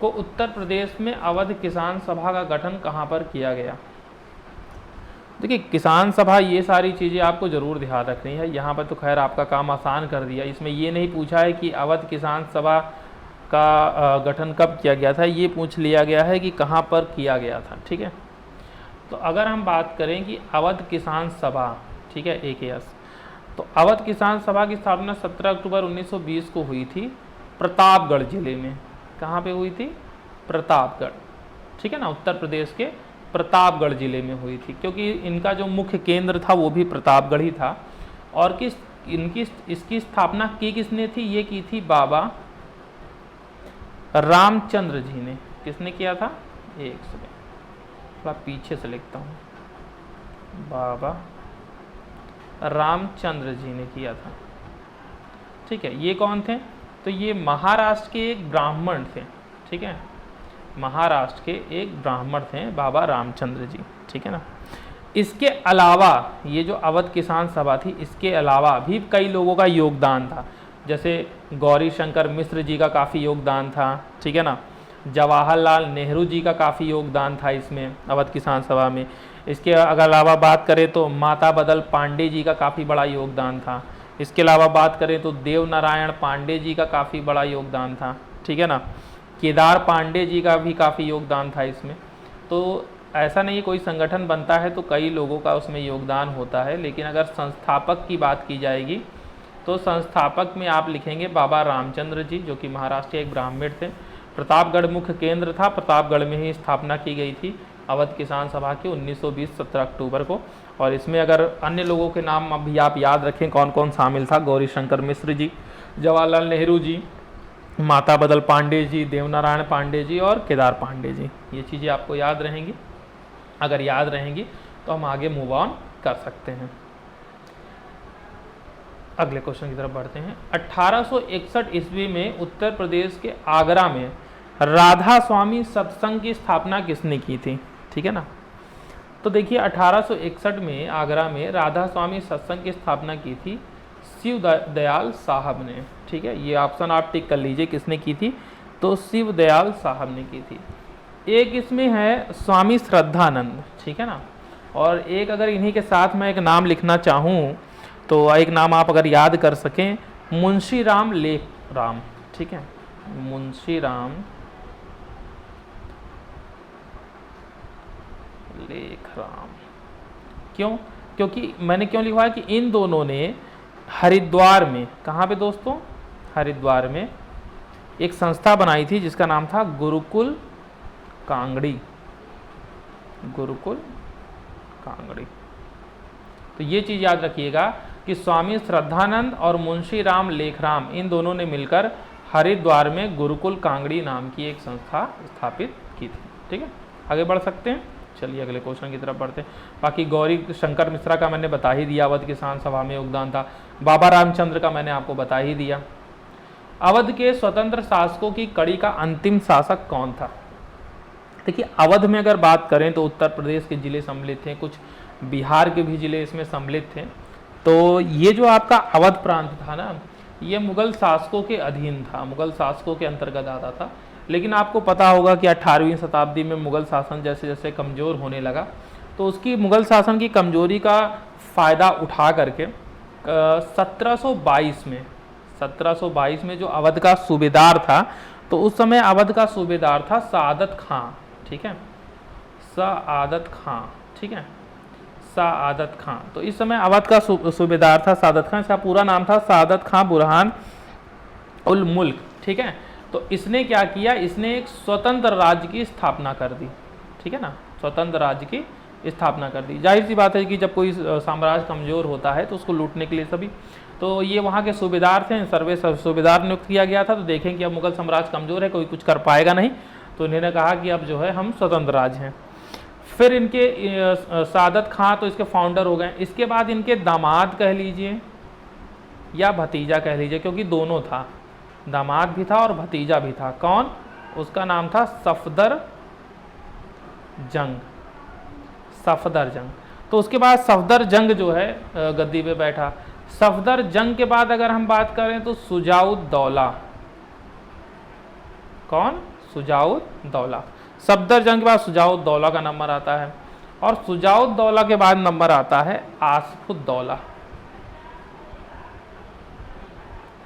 को उत्तर प्रदेश में अवध किसान सभा का गठन कहाँ पर किया गया? देखिए, किसान सभा, ये सारी चीज़ें आपको ज़रूर ध्यान रखनी है। यहाँ पर तो खैर आपका काम आसान कर दिया। इसमें ये नहीं पूछा है कि अवध किसान सभा का गठन कब किया गया था, ये पूछ लिया गया है कि कहाँ पर किया गया था, ठीक है। तो अगर हम बात करें कि अवध किसान सभा, ठीक है, AKS, तो अवध किसान सभा की स्थापना 17 अक्टूबर 1920 को हुई थी प्रतापगढ़ जिले में। कहाँ पे हुई थी? प्रतापगढ़, ठीक है ना, उत्तर प्रदेश के प्रतापगढ़ जिले में हुई थी, क्योंकि इनका जो मुख्य केंद्र था वो भी प्रतापगढ़ ही था। और इसकी स्थापना की किसने थी? ये की थी बाबा रामचंद्र जी ने। किसने किया था? एक सेकंड, थोड़ा पीछे से लिखता हूँ। बाबा रामचंद्र जी ने किया था, ठीक है। ये कौन थे? तो ये महाराष्ट्र के एक ब्राह्मण थे, ठीक है, महाराष्ट्र के एक ब्राह्मण थे बाबा रामचंद्र जी, ठीक है ना। इसके अलावा ये जो अवध किसान सभा थी, इसके अलावा भी कई लोगों का योगदान था। जैसे गौरी शंकर मिश्र जी का काफ़ी योगदान था, ठीक है ना। जवाहरलाल नेहरू जी का काफ़ी योगदान था इसमें, अवध किसान सभा में। इसके अलावा बात करें तो माता बदल पांडे जी का काफ़ी बड़ा योगदान था। इसके अलावा बात करें तो देव नारायण पांडे जी का काफ़ी बड़ा योगदान था, ठीक है ना। केदार पांडे जी का भी काफ़ी योगदान था इसमें। तो ऐसा नहीं कोई संगठन बनता है तो कई लोगों का उसमें योगदान होता है, लेकिन अगर संस्थापक की बात की जाएगी तो संस्थापक में आप लिखेंगे बाबा रामचंद्र जी, जो कि महाराष्ट्र के एक ब्राह्मण थे। प्रतापगढ़ मुख्य केंद्र था, प्रतापगढ़ में ही स्थापना की गई थी अवध किसान सभा की 1920 17 अक्टूबर को। और इसमें अगर अन्य लोगों के नाम अभी आप याद रखें कौन कौन शामिल था, गौरी शंकर मिश्र जी, जवाहरलाल नेहरू जी, माता बदल पांडे जी, देवनारायण पांडे जी और केदार पांडे जी। ये चीज़ें आपको याद रहेंगी। अगर याद रहेंगी तो हम आगे मूव ऑन कर सकते हैं। अगले क्वेश्चन की तरफ बढ़ते हैं। 1861 ईस्वी में उत्तर प्रदेश के आगरा में राधा स्वामी सत्संग की स्थापना किसने की थी, ठीक है ना। तो देखिए 1861 में आगरा में राधा स्वामी सत्संग की स्थापना की थी शिव दयाल साहब ने, ठीक है। ये ऑप्शन आप टिक कर लीजिए किसने की थी, तो शिव दयाल साहब ने की थी। एक इसमें है स्वामी श्रद्धानंद, ठीक है ना। और एक अगर इन्हीं के साथ मैं एक नाम लिखना चाहूँ तो एक नाम आप अगर याद कर सकें, मुंशी राम लेख राम, ठीक है, मुंशी राम लेख राम। क्यों? क्योंकि मैंने क्यों लिखवाया कि इन दोनों ने हरिद्वार में, कहाँ पे दोस्तों, हरिद्वार में एक संस्था बनाई थी जिसका नाम था गुरुकुल कांगड़ी, गुरुकुल कांगड़ी। तो ये चीज़ याद रखिएगा कि स्वामी श्रद्धानंद और मुंशी राम लेखराम इन दोनों ने मिलकर हरिद्वार में गुरुकुल कांगड़ी नाम की एक संस्था स्थापित की थी, ठीक है। आगे बढ़ सकते हैं, चलिए अगले क्वेश्चन की तरफ बढ़ते हैं। बाकी गौरी शंकर मिश्रा का मैंने बता ही दिया, अवध किसान सभा में योगदान था। बाबा रामचंद्र का मैंने आपको बता ही दिया। अवध के स्वतंत्र शासकों की कड़ी का अंतिम शासक कौन था। देखिए अवध में अगर बात करें तो उत्तर प्रदेश के जिले सम्मिलित थे, कुछ बिहार के भी जिले इसमें सम्मिलित थे। तो ये जो आपका अवध प्रांत था ना, ये मुगल शासकों के अधीन था, मुगल शासकों के अंतर्गत आता था। लेकिन आपको पता होगा कि 18वीं शताब्दी में मुगल शासन जैसे जैसे कमज़ोर होने लगा, तो उसकी मुगल शासन की कमजोरी का फ़ायदा उठा करके 1722 में जो अवध का सूबेदार था, तो उस समय अवध का सूबेदार था सआदत खां, ठीक है, सआदत खां, ठीक है, सआदत खां। तो इस समय अवध का सूबेदार था सआदत खां, इसका पूरा नाम था सआदत खां बुरहान उल मुल्क, ठीक है। तो इसने क्या किया, इसने एक स्वतंत्र राज्य की स्थापना कर दी, ठीक है ना, स्वतंत्र राज्य की स्थापना कर दी। जाहिर सी बात है कि जब कोई साम्राज्य कमज़ोर होता है तो उसको लूटने के लिए सभी, तो ये वहाँ के सूबेदार थे, सर्वे सूबेदार नियुक्त किया गया था। तो देखें कि अब मुगल साम्राज्य कमज़ोर है, कोई कुछ कर पाएगा नहीं, तो इन्होंने कहा कि अब जो है हम स्वतंत्र राज्य हैं। फिर इनके सआदत खां तो इसके फाउंडर हो गए। इसके बाद इनके दामाद कह लीजिए या भतीजा कह लीजिए, क्योंकि दोनों था, दामाद भी था और भतीजा भी था। कौन? उसका नाम था सफदर जंग, सफदर जंग। तो उसके बाद सफदर जंग जो है गद्दी पे बैठा। सफदर जंग के बाद अगर हम बात करें तो सुजाउद्दौला, कौन? सुजाउद्दौला। सफदर जंग के बाद सुजाउद्दौला का नंबर आता है, और सुजाउद्दौला के बाद नंबर आता है आसफुद्दौला।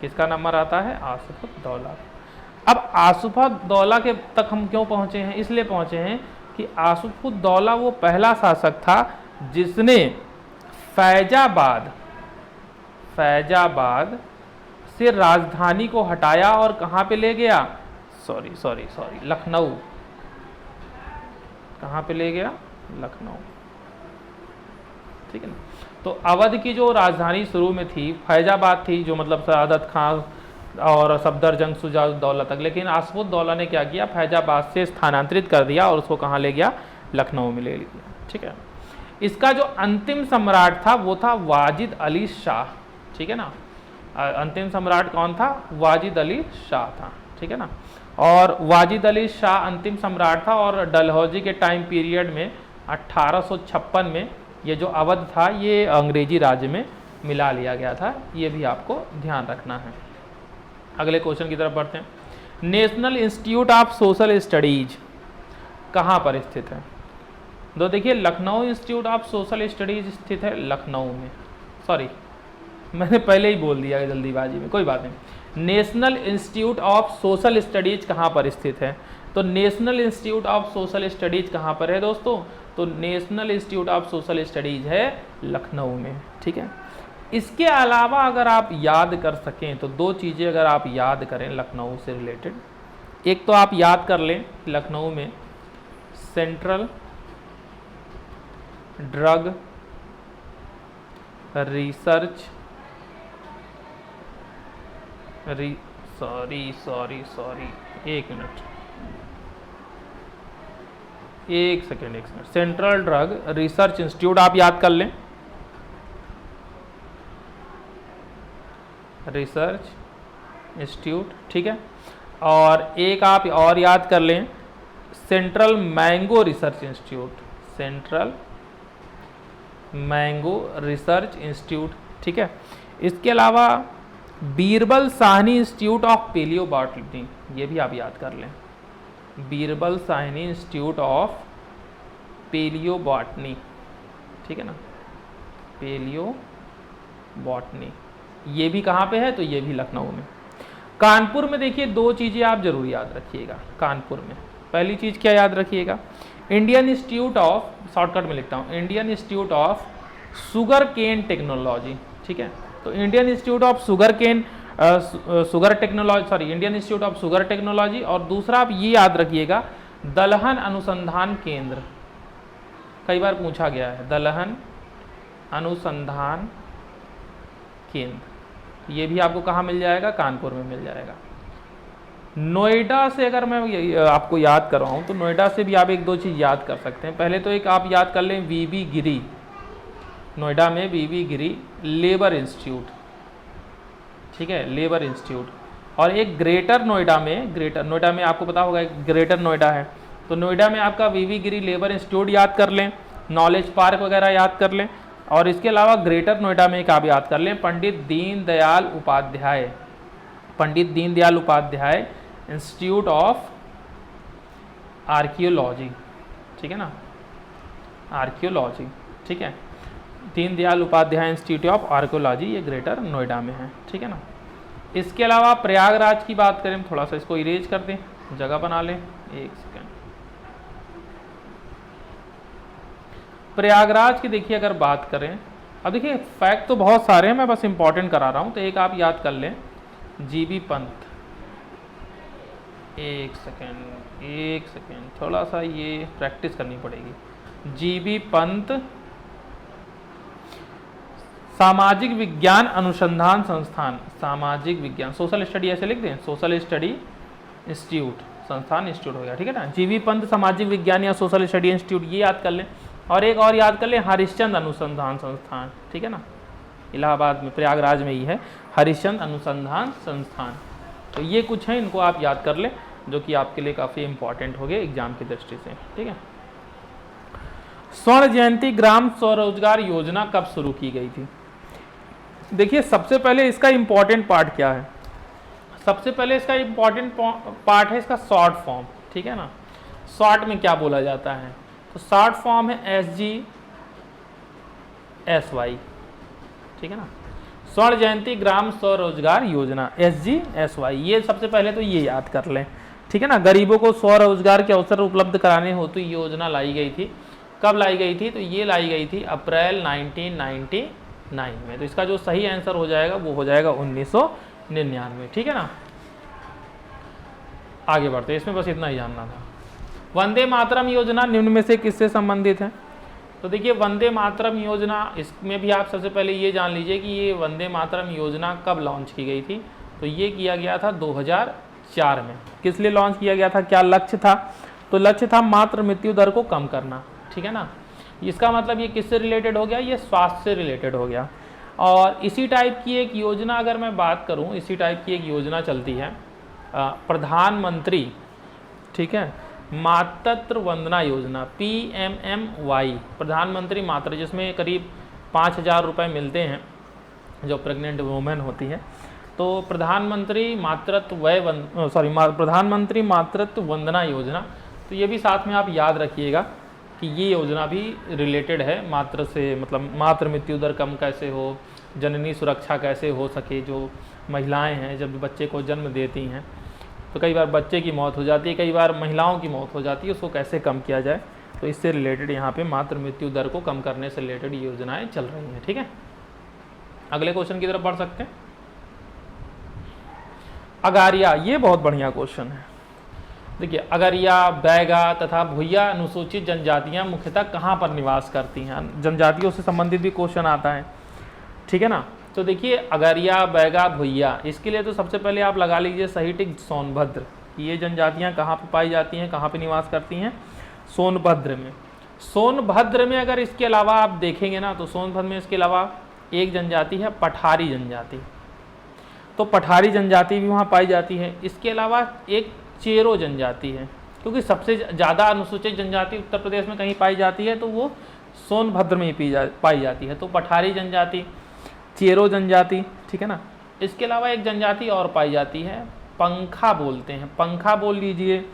किसका नंबर आता है? आसफुद्दौला। अब आसफुद्दौला के तक हम क्यों पहुंचे हैं? इसलिए पहुंचे हैं कि आसफुद्दौला वो पहला शासक था जिसने फैजाबाद से राजधानी को हटाया और कहां पे ले गया? सॉरी लखनऊ। कहां पे ले गया? लखनऊ, ठीक है ना। तो अवध की जो राजधानी शुरू में थी फैजाबाद थी, जो मतलब सआदत खां और सफदर जंग सुजाउद्दौला तक, लेकिन आसफुद्दौला ने क्या किया, फैजाबाद से स्थानांतरित कर दिया और उसको कहाँ ले गया? लखनऊ में ले लिया, ठीक है। इसका जो अंतिम सम्राट था वो था वाजिद अली शाह, ठीक है ना। अंतिम सम्राट कौन था? वाजिद अली शाह था, ठीक है ना। और वाजिद अली शाह अंतिम सम्राट था, और डलहौजी के टाइम पीरियड में 1856 में ये जो अवध था ये अंग्रेजी राज्य में मिला लिया गया था। ये भी आपको ध्यान रखना है। अगले क्वेश्चन की तरफ बढ़ते हैं। National institute of social studies कहाँ पर स्थित है? तो देखिए Lucknow institute of social studies स्थित है लखनऊ में, सॉरी मैंने पहले ही बोल दिया जल्दीबाजी में, कोई बात नहीं। National institute of social studies कहाँ पर स्थित है? तो national institute of social studies कहाँ पर है दोस्तों? तो national institute of social studies है लखनऊ में, ठीक है। इसके अलावा अगर आप याद कर सकें तो दो चीज़ें अगर आप याद करें लखनऊ से रिलेटेड, एक तो आप याद कर लें लखनऊ में सेंट्रल ड्रग रिसर्च सॉरी एक मिनट, एक second, central drug research institute आप याद कर लें, रिसर्च इंस्टीट्यूट, ठीक है। और एक आप और याद कर लें central mango research institute, central mango research institute, ठीक है। इसके अलावा Birbal Sahni institute of paleo botany, ये भी आप याद कर लें, Birbal Sahni institute of paleo botany, ठीक है ना, पेलियो बॉटनी, ये भी कहाँ पे है? तो ये भी लखनऊ में। कानपुर में देखिए दो चीज़ें आप जरूर याद रखिएगा कानपुर में। पहली चीज़ क्या याद रखिएगा? इंडियन इंस्टीट्यूट ऑफ, शॉर्टकट में लिखता हूँ, Indian Institute of Sugar Cane Technology, ठीक है। तो Indian Institute of Sugar Cane Sugar Technology, sorry Indian Institute of Sugar Technology. और दूसरा आप ये याद रखिएगा दलहन अनुसंधान केंद्र, कई बार पूछा गया है, दलहन अनुसंधान केंद्र, ये भी आपको कहाँ मिल जाएगा? कानपुर में मिल जाएगा। नोएडा से अगर मैं आपको याद करवाऊँ तो नोएडा से भी आप एक दो चीज़ याद कर सकते हैं। पहले तो एक आप याद कर लें वीवी गिरी, नोएडा में वीवी गिरी लेबर इंस्टीट्यूट, ठीक है, लेबर इंस्टीट्यूट। और एक ग्रेटर नोएडा में आपको पता होगा एक ग्रेटर नोएडा है, तो नोएडा में आपका वीवी गिरी लेबर इंस्टीट्यूट याद कर लें, नॉलेज पार्क वगैरह याद कर लें। और इसके अलावा ग्रेटर नोएडा में एक आप याद कर लें Pandit Deendayal Upadhyay institute of archaeology, ठीक है ना, आर्कियोलॉजी, ठीक है, Deendayal Upadhyay institute of archaeology, ये ग्रेटर नोएडा में है, ठीक है ना। इसके अलावा प्रयागराज की बात करें, थोड़ा सा इसको इरेज कर दें, जगह बना लें, एक सेकेंड। प्रयागराज की देखिए अगर बात करें, अब देखिए फैक्ट तो बहुत सारे हैं, मैं बस इंपॉर्टेंट करा रहा हूँ। तो एक आप याद कर लें जीबी पंत, एक सेकेंड थोड़ा सा ये प्रैक्टिस करनी पड़ेगी। जीबी पंत सामाजिक विज्ञान अनुसंधान संस्थान, सामाजिक विज्ञान, सोशल स्टडी ऐसे लिख दें, सोशल स्टडी इंस्टीट्यूट, संस्थान इंस्टीट्यूट हो गया, ठीक है ना। जीबी पंत सामाजिक विज्ञान या सोशल स्टडी इंस्टीट्यूट, ये याद कर लें। और एक और याद कर लें हरिश्चंद्र अनुसंधान संस्थान, ठीक है ना, इलाहाबाद में, प्रयागराज में ही है हरिश्चंद्र अनुसंधान संस्थान। तो ये कुछ है, इनको आप याद कर लें, जो कि आपके लिए काफ़ी इंपॉर्टेंट हो गए एग्जाम की दृष्टि से, ठीक है। स्वर्ण जयंती ग्राम स्वरोजगार योजना कब शुरू की गई थी? देखिए सबसे पहले इसका इंपॉर्टेंट पार्ट क्या है? सबसे पहले इसका इंपॉर्टेंट पार्ट है इसका शॉर्ट फॉर्म, ठीक है ना। शॉर्ट में क्या बोला जाता है? तो शॉर्ट फॉर्म है SGSY, ठीक है ना, स्वर्ण जयंती ग्राम स्वरोजगार योजना, SGSY। ये सबसे पहले तो ये याद कर लें, ठीक है ना। गरीबों को स्वरोजगार के अवसर उपलब्ध कराने हेतु योजना लाई गई थी। कब लाई गई थी? तो ये लाई गई थी अप्रैल 1999 में। तो इसका जो सही आंसर हो जाएगा वो हो जाएगा 1999, ठीक है ना। आगे बढ़ते, इसमें बस इतना ही जानना था। वंदे मातरम योजना निम्न में से किससे संबंधित है? तो देखिए वंदे मातरम योजना, इसमें भी आप सबसे पहले ये जान लीजिए कि ये वंदे मातरम योजना कब लॉन्च की गई थी। तो ये किया गया था 2004 में। किस लिए लॉन्च किया गया था, क्या लक्ष्य था? तो लक्ष्य था मातृ मृत्यु दर को कम करना, ठीक है ना। इसका मतलब ये किससे रिलेटेड हो गया? ये स्वास्थ्य से रिलेटेड हो गया। और इसी टाइप की एक योजना अगर मैं बात करूँ, इसी टाइप की एक योजना चलती है प्रधानमंत्री, ठीक है, मातृ वंदना योजना, PMMY, प्रधानमंत्री मातृ, जिसमें करीब 5,000 रुपये मिलते हैं जो प्रेग्नेंट वुमेन होती है। तो प्रधानमंत्री प्रधानमंत्री मातृत्व वंदना योजना, तो ये भी साथ में आप याद रखिएगा कि ये योजना भी रिलेटेड है मातृ से, मतलब मातृ मृत्यु दर कम कैसे हो, जननी सुरक्षा कैसे हो सके। जो महिलाएं हैं जब बच्चे को जन्म देती हैं तो कई बार बच्चे की मौत हो जाती है, कई बार महिलाओं की मौत हो जाती है, उसको कैसे कम किया जाए, तो इससे रिलेटेड यहाँ पे मातृ मृत्यु दर को कम करने से रिलेटेड योजनाएं चल रही हैं। ठीक है, अगले क्वेश्चन की तरफ बढ़ सकते हैं। अगारिया, ये बहुत बढ़िया क्वेश्चन है। देखिए, अगरिया, बैगा तथा भुइया अनुसूचित जनजातियां मुख्यतः कहाँ पर निवास करती हैं? जनजातियों से संबंधित भी क्वेश्चन आता है। ठीक है ना, तो देखिए अगरिया, बैगा, भुइया, इसके लिए तो सबसे पहले आप लगा लीजिए सही टिक सोनभद्र। ये जनजातियां कहाँ पर पाई जाती हैं, कहाँ पर निवास करती हैं? सोनभद्र में। सोनभद्र में अगर इसके अलावा आप देखेंगे ना तो सोनभद्र में इसके अलावा एक जनजाति है पठारी जनजाति, तो पठारी जनजाति भी वहाँ पाई जाती है। इसके अलावा एक चेरो जनजाति है, क्योंकि सबसे ज़्यादा अनुसूचित जनजाति उत्तर प्रदेश में कहीं पाई जाती है तो वो सोनभद्र में ही पाई जाती है। तो पठारी जनजाति, चेरो जनजाति, ठीक है ना। इसके अलावा एक जनजाति और पाई जाती है, पंखा बोलते हैं, पंखा बोल लीजिए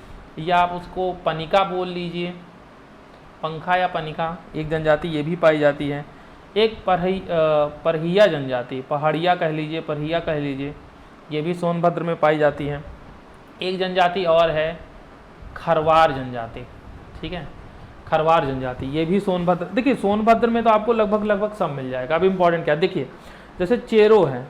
या आप उसको पनिका बोल लीजिए, पंखा या पनिका, एक जनजाति ये भी पाई जाती है। एक परहिया जनजाति, पहाड़िया कह लीजिए, परहिया कह लीजिए, ये भी सोनभद्र में पाई जाती है। एक जनजाति और है खरवार जनजाति, ठीक है, खरवार जनजाति, ये भी सोनभद्र। देखिए सोनभद्र में तो आपको लगभग सब मिल जाएगा। अब इम्पॉर्टेंट क्या, देखिए जैसे चेरो है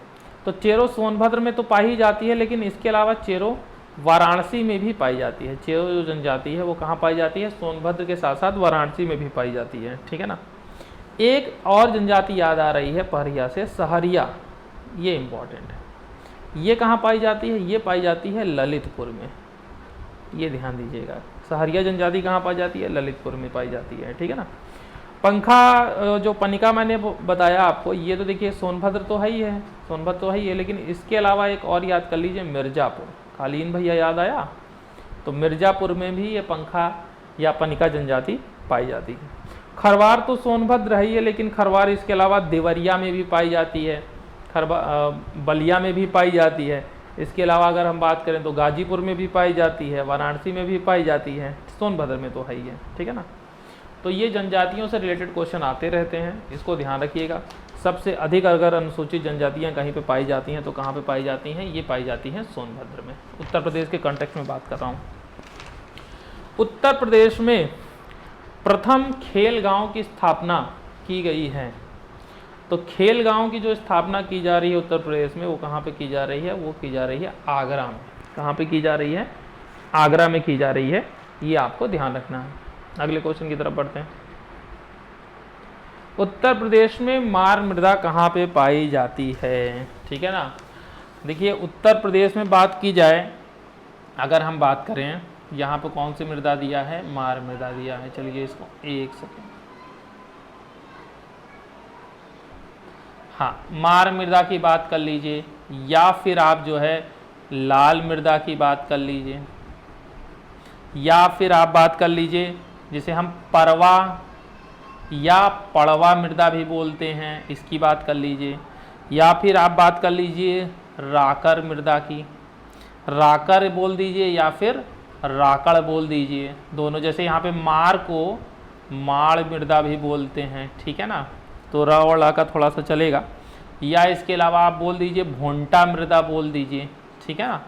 तो चेरो सोनभद्र में तो पाई ही जाती है, लेकिन इसके अलावा चेरो वाराणसी में भी पाई जाती है। चेरो जो जनजाति है वो कहाँ पाई जाती है? सोनभद्र के साथ साथ वाराणसी में भी पाई जाती है। ठीक है ना। एक और जनजाति याद आ रही है पहरिया से, सहरिया, ये इम्पॉर्टेंट है। ये कहाँ पाई जाती है? ये पाई जाती है ललितपुर में, ये ध्यान दीजिएगा। सहरिया जनजाति कहाँ पाई जाती है? ललितपुर में पाई जाती है। ठीक है ना। पंखा जो पनिका मैंने बताया आपको, ये तो देखिए सोनभद्र तो है ही है, सोनभद्र तो है ही है, लेकिन इसके अलावा एक और याद कर लीजिए, मिर्जापुर। कालीन भैया याद आया? तो मिर्जापुर में भी ये पंखा या पनिका जनजाति पाई जाती है। खरवार तो सोनभद्र है ही है, लेकिन खरवार इसके अलावा देवरिया में भी पाई जाती है, बलिया में भी पाई जाती है। इसके अलावा अगर हम बात करें तो गाजीपुर में भी पाई जाती है, वाराणसी में भी पाई जाती है, सोनभद्र में तो है ही है। ठीक है ना। तो ये जनजातियों से रिलेटेड क्वेश्चन आते रहते हैं, इसको ध्यान रखिएगा। सबसे अधिक अगर अनुसूचित जनजातियां कहीं पे पाई जाती हैं तो कहाँ पे पाई जाती हैं? ये पाई जाती हैं सोनभद्र में। उत्तर प्रदेश के कॉन्टेक्स्ट में बात कर रहा हूँ। उत्तर प्रदेश में प्रथम खेल गांव की स्थापना की गई है। तो खेल गांव की जो स्थापना की जा रही है उत्तर प्रदेश में, वो कहाँ पे की जा रही है? वो की जा रही है आगरा में। कहाँ पे की जा रही है? आगरा में की जा रही है, ये आपको ध्यान रखना है। अगले क्वेश्चन की तरफ बढ़ते हैं। उत्तर प्रदेश में मार मृदा कहाँ पे पाई जाती है? ठीक है ना। देखिए उत्तर प्रदेश में बात की जाए, अगर हम बात करें यहाँ पे कौन सी मृदा दिया है? मार मृदा दिया है। चलिए इसको एक सेकेंड, हाँ, मार मृदा की बात कर लीजिए, या फिर आप जो है लाल मृदा की बात कर लीजिए, या फिर आप बात कर लीजिए जिसे हम परवा या पड़वा मृदा भी बोलते हैं, इसकी बात कर लीजिए, या फिर आप बात कर लीजिए राकर मृदा की, राकर बोल दीजिए या फिर राकड़ बोल दीजिए, दोनों। जैसे यहाँ पे मार को माड़ मृदा भी बोलते हैं, ठीक है ना, तो र और ला का थोड़ा सा चलेगा। या इसके अलावा आप बोल दीजिए भोंटा मृदा बोल दीजिए, ठीक है ना।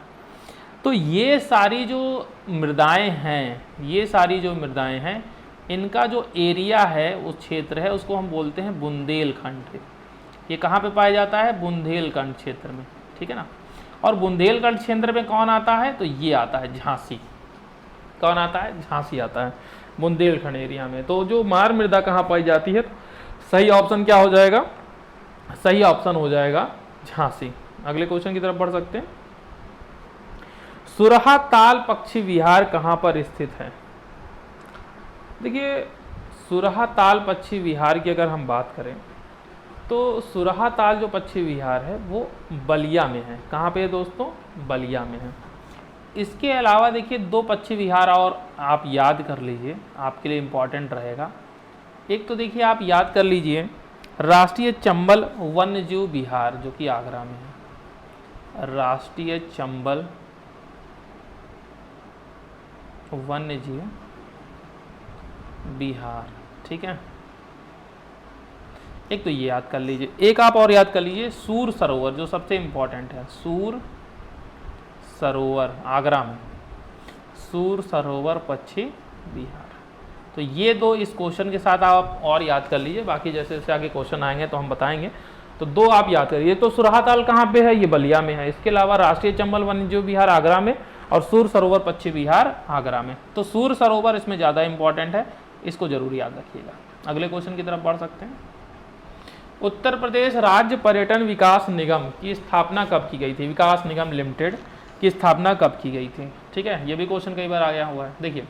तो ये सारी जो मृदाएं हैं, ये सारी जो मृदाएं हैं, इनका जो एरिया है, उस क्षेत्र है, उसको हम बोलते हैं बुंदेलखंड। ये कहाँ पे पाया जाता है? बुंदेलखंड क्षेत्र में, ठीक है ना। और बुंदेलखंड क्षेत्र में कौन आता है? तो ये आता है झांसी। कौन आता है? झांसी आता है बुंदेलखंड एरिया में। तो जो मार मृदा कहाँ पाई जाती है? सही ऑप्शन क्या हो जाएगा? सही ऑप्शन हो जाएगा झांसी। अगले क्वेश्चन की तरफ बढ़ सकते हैं। सुरहा ताल पक्षी विहार कहाँ पर स्थित है? देखिए सुरहा ताल पक्षी विहार की अगर हम बात करें तो सुरहा ताल जो पक्षी विहार है वो बलिया में है। कहाँ पे है दोस्तों? बलिया में है। इसके अलावा देखिए दो पक्षी विहार और आप याद कर लीजिए, आपके लिए इम्पॉर्टेंट रहेगा। एक तो देखिए आप याद कर लीजिए राष्ट्रीय चंबल वन्यजीव विहार, जो कि आगरा में है। राष्ट्रीय चंबल वन्यजीव विहार, ठीक है, एक तो ये याद कर लीजिए, एक आप और याद कर लीजिए, सूर सरोवर जो सबसे इम्पोर्टेंट है, सूर सरोवर आगरा में, सूर सरोवर पश्चिम बिहार। तो ये दो इस क्वेश्चन के साथ आप और याद कर लीजिए, बाकी जैसे जैसे आगे क्वेश्चन आएंगे तो हम बताएंगे। तो दो आप याद करिए। तो सुरहाताल कहाँ पे है? ये बलिया में है। इसके अलावा राष्ट्रीय चंबल वन्यजीव विहार आगरा में और सूर सरोवर पश्चिम बिहार आगरा में। तो सूर सरोवर इसमें ज़्यादा इंपॉर्टेंट है, इसको जरूर याद रखिएगा। अगले क्वेश्चन की तरफ बढ़ सकते हैं। उत्तर प्रदेश राज्य पर्यटन विकास निगम की स्थापना कब की गई थी? विकास निगम लिमिटेड की स्थापना कब की गई थी? ठीक है, ये भी क्वेश्चन कई बार आ गया हुआ है। देखिए,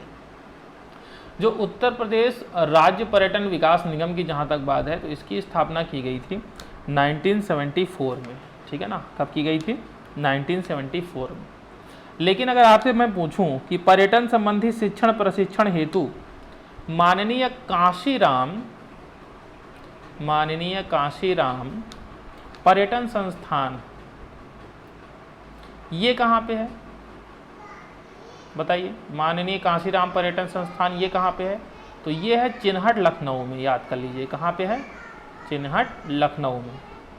जो उत्तर प्रदेश राज्य पर्यटन विकास निगम की जहाँ तक बात है तो इसकी स्थापना की गई थी 1974 में। ठीक है ना, कब की गई थी? 1974 में। लेकिन अगर आपसे मैं पूछूं कि पर्यटन संबंधी शिक्षण प्रशिक्षण हेतु माननीय काशीराम पर्यटन संस्थान ये कहाँ पे है? बताइए, माननीय काशीराम पर्यटन संस्थान ये कहाँ पे है? तो ये है चिन्हट लखनऊ में। याद कर लीजिए, कहाँ पे है? चिन्हट लखनऊ में।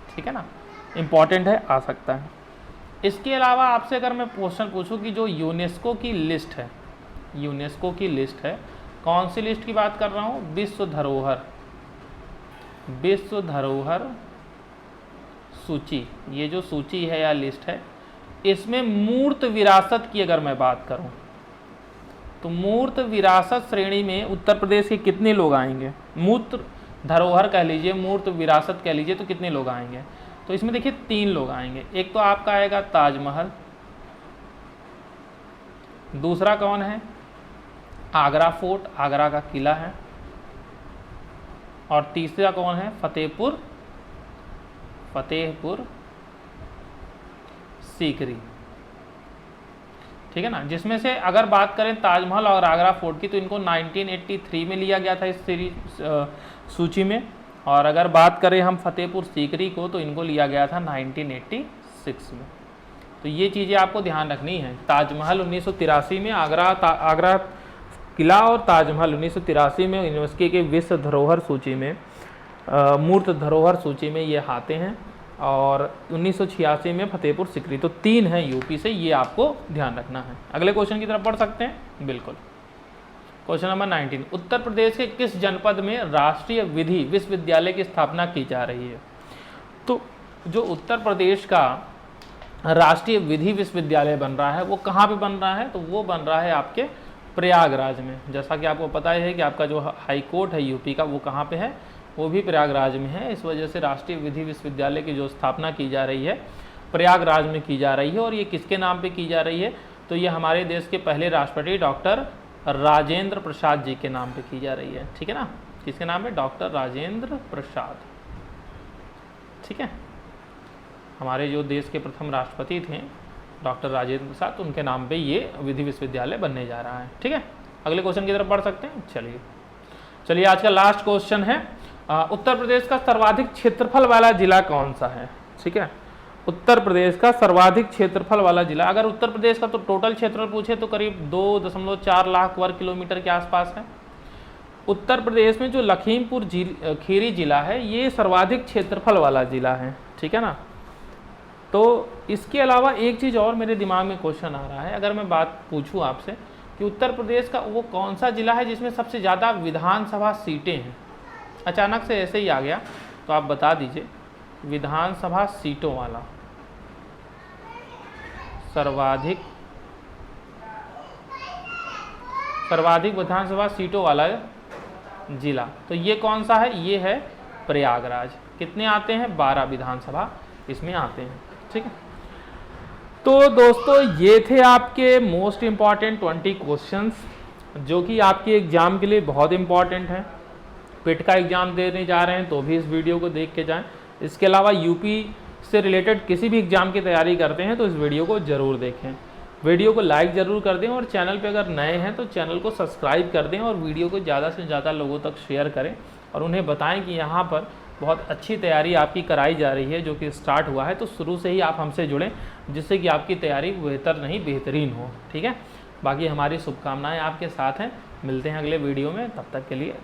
ठीक है ना, इम्पॉर्टेंट है, आ सकता है। इसके अलावा आपसे अगर मैं क्वेश्चन पूछूं कि जो यूनेस्को की लिस्ट है, यूनेस्को की लिस्ट है, कौन सी लिस्ट की बात कर रहा हूँ? विश्व धरोहर सूची। ये जो सूची है या लिस्ट है, इसमें मूर्त विरासत की अगर मैं बात करूं तो मूर्त विरासत श्रेणी में उत्तर प्रदेश के कितने लोग आएंगे? मूर्त धरोहर कह लीजिए, मूर्त विरासत कह लीजिए, तो कितने लोग आएंगे? तो इसमें देखिए 3 लोग आएंगे। एक तो आपका आएगा ताजमहल, दूसरा कौन है? आगरा फोर्ट, आगरा का किला है, और तीसरा कौन है? फतेहपुर सीकरी। ठीक है ना, जिसमें से अगर बात करें ताजमहल और आगरा फोर्ट की तो इनको 1983 में लिया गया था इस सूची में, और अगर बात करें हम फतेहपुर सीकरी को तो इनको लिया गया था 1986 में। तो ये चीज़ें आपको ध्यान रखनी है। ताजमहल 1983 में, आगरा किला और ताजमहल 1983 में यूनेस्को के विश्व धरोहर सूची में, मूर्त धरोहर सूची में ये आते हैं, और 1986 में फतेहपुर सीकरी। तो 3 हैं यूपी से, ये आपको ध्यान रखना है। अगले क्वेश्चन की तरफ बढ़ सकते हैं। बिल्कुल, क्वेश्चन नंबर 19, उत्तर प्रदेश के किस जनपद में राष्ट्रीय विधि विश्वविद्यालय की स्थापना की जा रही है? तो जो उत्तर प्रदेश का राष्ट्रीय विधि विश्वविद्यालय बन रहा है वो कहाँ पे बन रहा है? तो वो बन रहा है आपके प्रयागराज में। जैसा कि आपको पता है कि आपका जो हाई कोर्ट है यूपी का वो कहाँ पे है? वो भी प्रयागराज में है। इस वजह से राष्ट्रीय विधि विश्वविद्यालय की जो स्थापना की जा रही है प्रयागराज में की जा रही है। और ये किसके नाम पे की जा रही है? तो ये हमारे देश के पहले राष्ट्रपति डॉक्टर राजेंद्र प्रसाद जी के नाम पे की जा रही है। ठीक है ना, किसके नाम पे? डॉक्टर राजेंद्र प्रसाद। ठीक है, हमारे जो देश के प्रथम राष्ट्रपति थे डॉक्टर राजेंद्र प्रसाद, तो उनके नाम पे ये विधि विश्वविद्यालय बनने जा रहा है। ठीक है, अगले क्वेश्चन की तरफ बढ़ सकते हैं। चलिए आज का लास्ट क्वेश्चन है, उत्तर प्रदेश का सर्वाधिक क्षेत्रफल वाला जिला कौन सा है? ठीक है, उत्तर प्रदेश का सर्वाधिक क्षेत्रफल वाला जिला, अगर उत्तर प्रदेश का तो टोटल क्षेत्रफल पूछे तो करीब 2.4 लाख वर्ग किलोमीटर के आसपास है। उत्तर प्रदेश में जो लखीमपुर खीरी जिला है ये सर्वाधिक क्षेत्रफल वाला जिला है। ठीक है ना, तो इसके अलावा एक चीज़ और मेरे दिमाग में क्वेश्चन आ रहा है, अगर मैं बात पूछूं आपसे कि उत्तर प्रदेश का वो कौन सा जिला है जिसमें सबसे ज़्यादा विधानसभा सीटें हैं? अचानक से ऐसे ही आ गया, तो आप बता दीजिए। विधानसभा सीटों वाला सर्वाधिक विधानसभा सीटों वाला जिला, तो ये कौन सा है? ये है प्रयागराज। कितने आते हैं? 12 विधानसभा इसमें आते हैं। ठीक है, तो दोस्तों ये थे आपके मोस्ट इम्पॉर्टेंट 20 क्वेश्चंस जो कि आपके एग्जाम के लिए बहुत इंपॉर्टेंट है। पिट का एग्जाम देने जा रहे हैं तो भी इस वीडियो को देख के जाएं। इसके अलावा यूपी से रिलेटेड किसी भी एग्जाम की तैयारी करते हैं तो इस वीडियो को ज़रूर देखें। वीडियो को लाइक ज़रूर कर दें, और चैनल पे अगर नए हैं तो चैनल को सब्सक्राइब कर दें, और वीडियो को ज़्यादा से ज़्यादा लोगों तक शेयर करें, और उन्हें बताएं कि यहाँ पर बहुत अच्छी तैयारी आपकी कराई जा रही है जो कि स्टार्ट हुआ है। तो शुरू से ही आप हमसे जुड़ें जिससे कि आपकी तैयारी बेहतर नहीं बेहतरीन हो। ठीक है, बाकी हमारी शुभकामनाएँ आपके साथ हैं। मिलते हैं अगले वीडियो में, तब तक के लिए